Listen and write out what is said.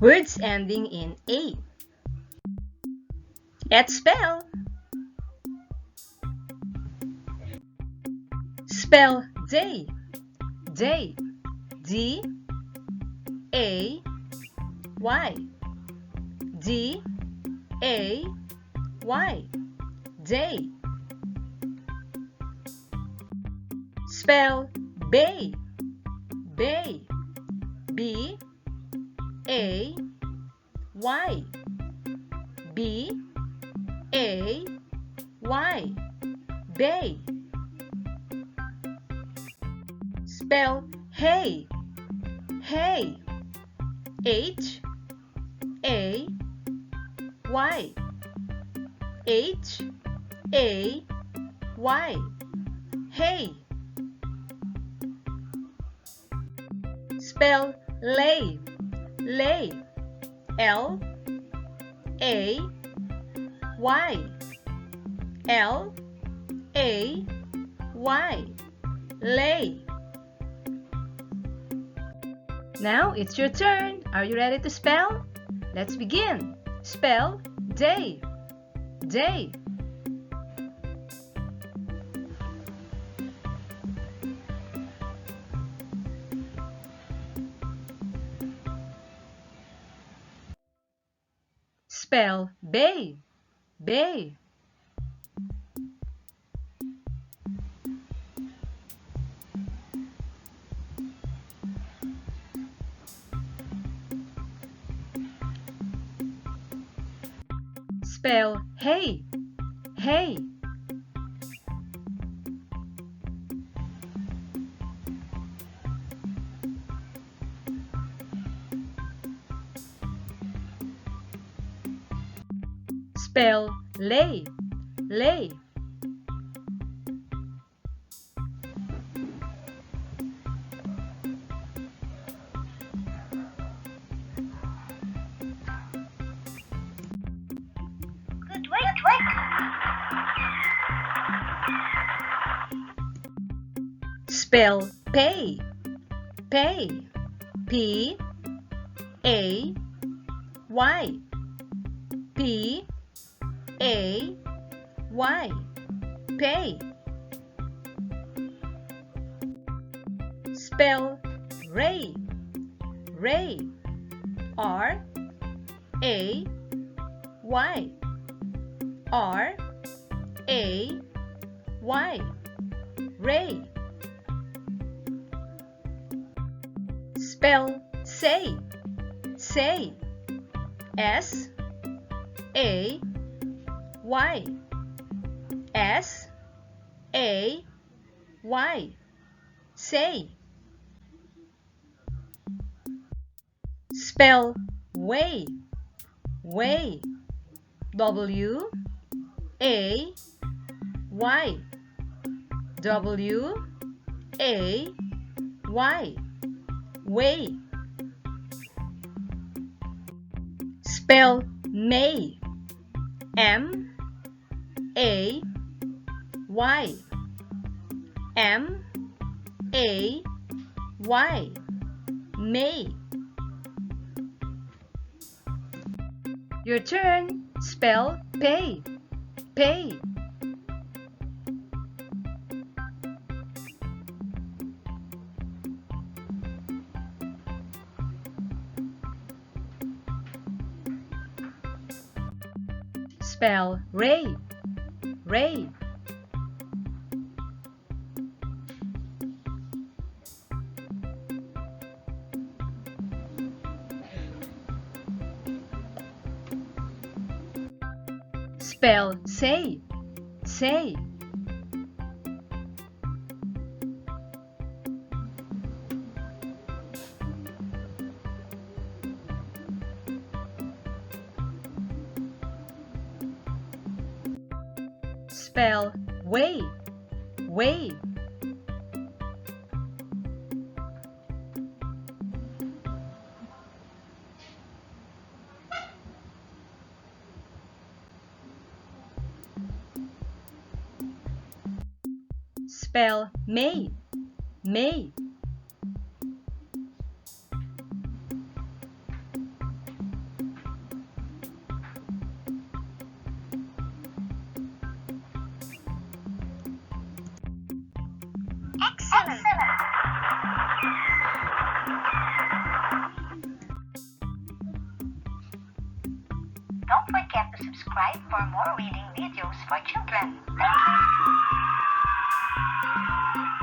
Words ending in A. Let's spell. Spell day. Day. D A Y. D A Y. Day. Spell bay. Bay. B A Y. B A Y. Bay. Spell hey. Hey. H A Y. H A Y. Hey. Spell lay. Lay. L A Y. L A Y. Lay. Now it's your turn. Are you ready to spell? Let's begin. Spell day. Day. Spell bay. Bay. Spell hey. Hey. Spell lay. Lay. Good work. Spell pay. Pay. P A Y. P A Y. Pay. Spell ray. Ray. R A Y. R A Y. Ray. Spell say. Say. S A Y. S A Y. Say. Spell way. Way. W A Y. W A Y. Way. Spell may. M A Y. M A Y. May. Your turn. Spell pay. Pay. Spell ray. Ray. Spell say. Say. Spell way. Way. Spell may. May. subscribe for more reading videos for children. Thank you.